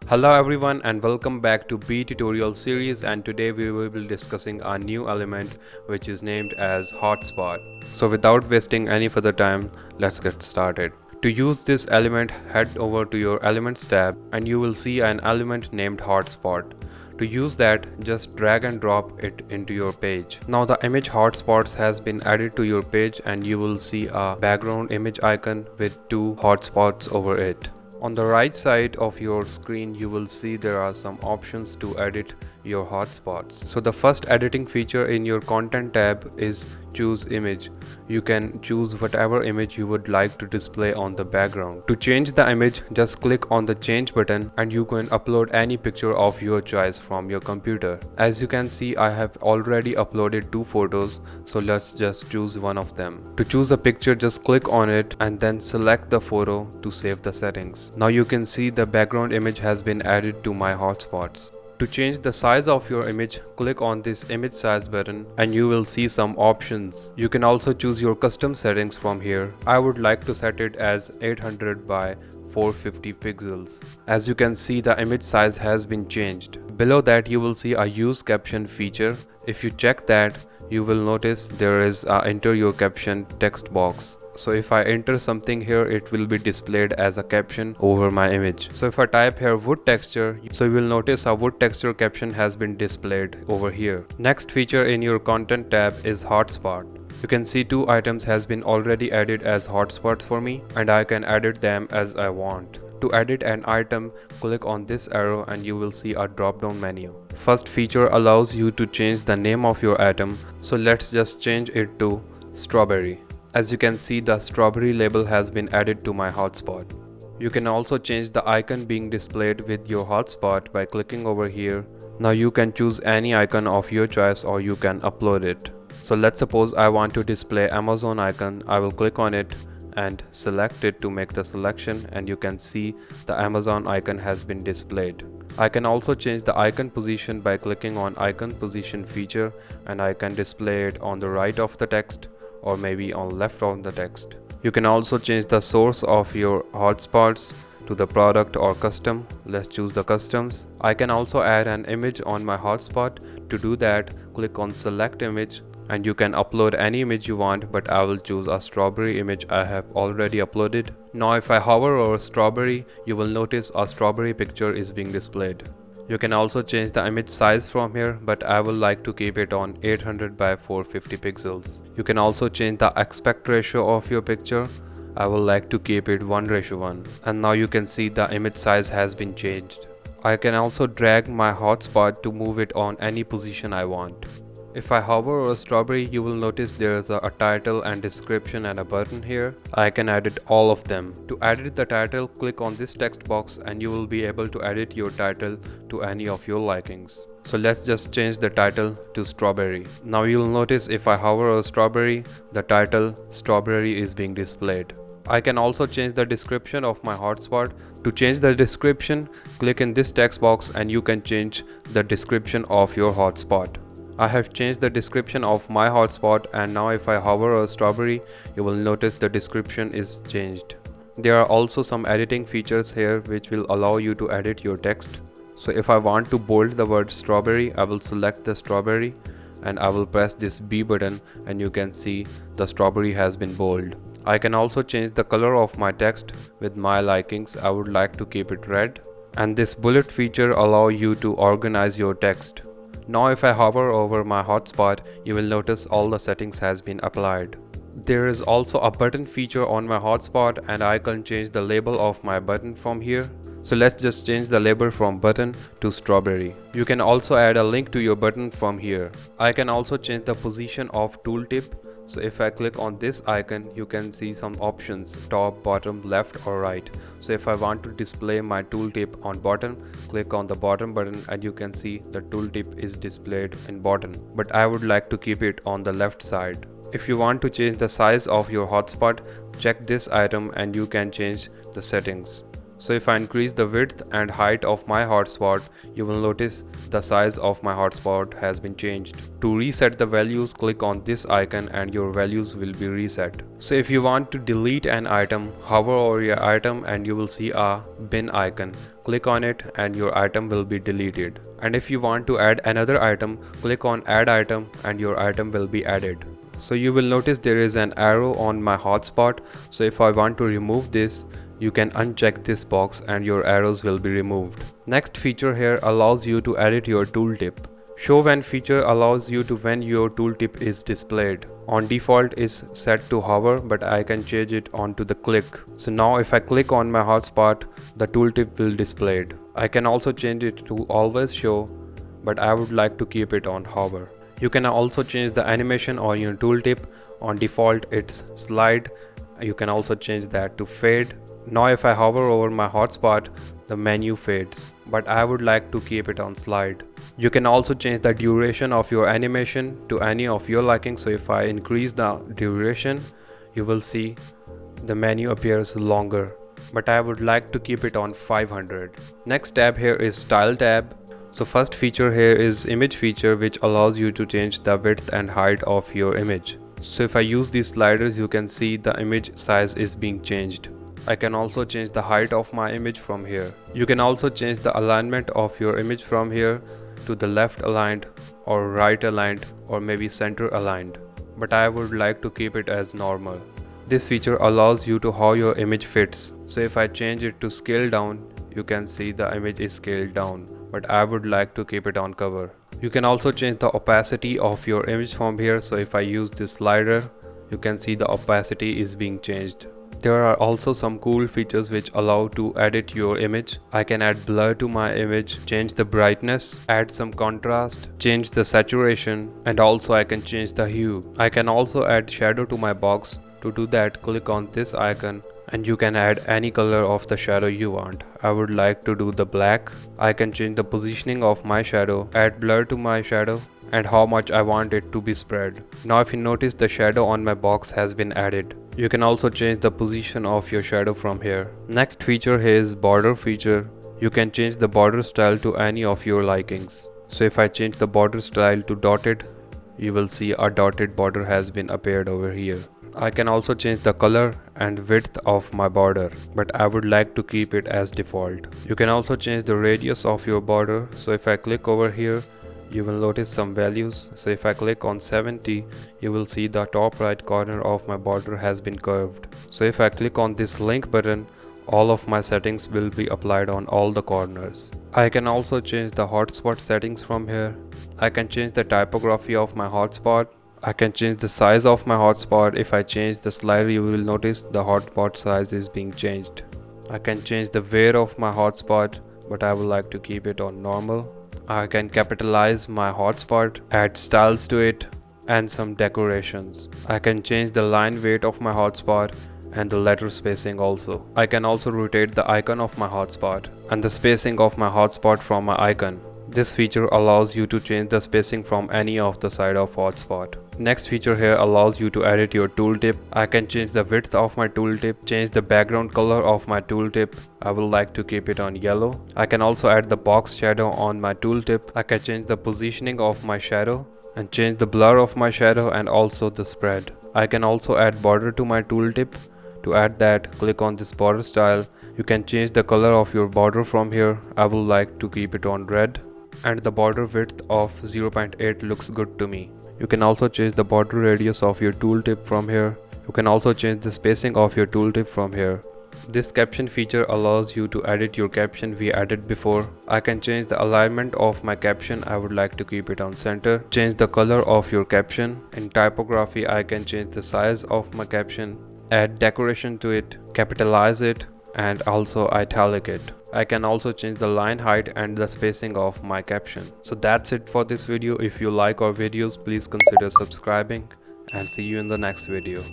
Hello everyone and welcome back to Beai tutorial series, and today we will be discussing a new element which is named as Hotspot. So without wasting any further time, let's get started. To use this element, head over to your Elements tab and you will see an element named Hotspot. To use that, just drag and drop it into your page. Now the image Hotspots has been added to your page and you will see a background image icon with two hotspots over it. On the right side of your screen, you will see there are some options to edit your hotspots. So the first editing feature in your content tab is choose image. You can choose whatever image you would like to display on the background. To change the image, just click on the change button and you can upload any picture of your choice from your computer. As you can see, I have already uploaded two photos, so let's just choose one of them. To choose a picture, just click on it and then select the photo to save the settings. Now you can see the background image has been added to my hotspots. To change the size of your image, click on this image size button and you will see some options. You can also choose your custom settings from here. I would like to set it as 800 by 450 pixels. As you can see, the image size has been changed. Below that you will see a use caption feature. If you check that, you will notice there is a enter your caption text box. So if I enter something here, it will be displayed as a caption over my image. So if I type here wood texture, so you will notice a wood texture caption has been displayed over here. Next feature in your content tab is hotspot. You can see two items has been already added as hotspots for me and I can edit them as I want. To edit an item, click on this arrow and you will see a drop down menu. First feature allows you to change the name of your item, so let's just change it to strawberry. As you can see, the strawberry label has been added to my hotspot. You can also change the icon being displayed with your hotspot by clicking over here. Now you can choose any icon of your choice or you can upload it. So let's suppose I want to display Amazon icon. I will click on it and select it to make the selection and you can see the Amazon icon has been displayed. I can also change the icon position by clicking on icon position feature and I can display it on the right of the text or maybe on left of the text. You can also change the source of your hotspots to the product or custom. Let's choose the customs. I can also add an image on my hotspot. To do that, click on select image and you can upload any image you want, but I will choose a strawberry image I have already uploaded. Now if I hover over strawberry, you will notice a strawberry picture is being displayed. You can also change the image size from here, but I would like to keep it on 800 by 450 pixels. You can also change the aspect ratio of your picture. I would like to keep it 1:1. And now you can see the image size has been changed. I can also drag my hotspot to move it on any position I want. If I hover over strawberry, you will notice there is a title and description and a button here. I can edit all of them. To edit the title, click on this text box and you will be able to edit your title to any of your likings. So let's just change the title to strawberry. Now you'll notice if I hover over strawberry, the title strawberry is being displayed. I can also change the description of my hotspot. To change the description, click in this text box and you can change the description of your hotspot. I have changed the description of my hotspot and now if I hover over strawberry, you will notice the description is changed. There are also some editing features here which will allow you to edit your text. So if I want to bold the word strawberry, I will select the strawberry and I will press this B button and you can see the strawberry has been bold. I can also change the color of my text with my likings. I would like to keep it red. And this bullet feature allow you to organize your text. Now if I hover over my hotspot, you will notice all the settings has been applied. There is also a button feature on my hotspot and I can change the label of my button from here. So let's just change the label from button to strawberry. You can also add a link to your button from here. I can also change the position of tooltip. So if I click on this icon, you can see some options: top, bottom, left or right. So if I want to display my tooltip on bottom, click on the bottom button and you can see the tooltip is displayed in bottom. But I would like to keep it on the left side. If you want to change the size of your hotspot, check this item and you can change the settings. So if I increase the width and height of my hotspot, you will notice the size of my hotspot has been changed. To reset the values, click on this icon and your values will be reset. So if you want to delete an item, hover over your item and you will see a bin icon. Click on it and your item will be deleted. And if you want to add another item, click on add item and your item will be added. So you will notice there is an arrow on my hotspot. So if I want to remove this, you can uncheck this box and your arrows will be removed. Next feature here allows you to edit your tooltip. Show when feature allows you to when your tooltip is displayed. On default is set to hover, but I can change it onto the click. So now if I click on my hotspot, the tooltip will displayed. I can also change it to always show, but I would like to keep it on hover. You can also change the animation on your tooltip. On default it's slide. You can also change that to fade. Now if I hover over my hotspot, the menu fades, but I would like to keep it on slide. You can also change the duration of your animation to any of your liking. So if I increase the duration, you will see the menu appears longer, but I would like to keep it on 500. Next tab here is style tab. So first feature here is image feature, which allows you to change the width and height of your image. So if I use these sliders, you can see the image size is being changed. I can also change the height of my image from here. You can also change the alignment of your image from here to the left aligned or right aligned or maybe center aligned, but I would like to keep it as normal. This feature allows you to how your image fits. So if I change it to scale down, you can see the image is scaled down, but I would like to keep it on cover. You can also change the opacity of your image from here. So if I use this slider, you can see the opacity is being changed. There are also some cool features which allow to edit your image. I can add blur to my image, change the brightness, add some contrast, change the saturation, and also I can change the hue. I can also add shadow to my box. To do that, click on this icon and you can add any color of the shadow you want. I would like to do the black. I can change the positioning of my shadow, add blur to my shadow, and how much I want it to be spread. Now if you notice, the shadow on my box has been added. You can also change the position of your shadow from here. Next feature here is border feature. You can change the border style to any of your likings. So if I change the border style to dotted, you will see a dotted border has been appeared over here. I can also change the color and width of my border, but I would like to keep it as default. You can also change the radius of your border. So if I click over here, you will notice some values. So if I click on 70, you will see the top right corner of my border has been curved. So if I click on this link button, all of my settings will be applied on all the corners. I can also change the hotspot settings from here. I can change the typography of my hotspot. I can change the size of my hotspot. If I change the slider, you will notice the hotspot size is being changed. I can change the weight of my hotspot, but I would like to keep it on normal. I can capitalize my hotspot, add styles to it, and some decorations. I can change the line weight of my hotspot and the letter spacing also. I can also rotate the icon of my hotspot and the spacing of my hotspot from my icon. This feature allows you to change the spacing from any of the side of hotspot. Next feature here allows you to edit your tooltip. I can change the width of my tooltip, change the background color of my tooltip. I would like to keep it on yellow. I can also add the box shadow on my tooltip. I can change the positioning of my shadow and change the blur of my shadow and also the spread. I can also add border to my tooltip. To add that, click on this border style. You can change the color of your border from here. I would like to keep it on red. And the border width of 0.8 looks good to me. You can also change the border radius of your tooltip from here. You can also change the spacing of your tooltip from here. This caption feature allows you to edit your caption we added before. I can change the alignment of my caption. I would like to keep it on center. Change the color of your caption. In typography, I can change the size of my caption, add decoration to it, capitalize it, and also italic it. I can also change the line height and the spacing of my caption. So that's it for this video. If you like our videos, please consider subscribing and see you in the next video.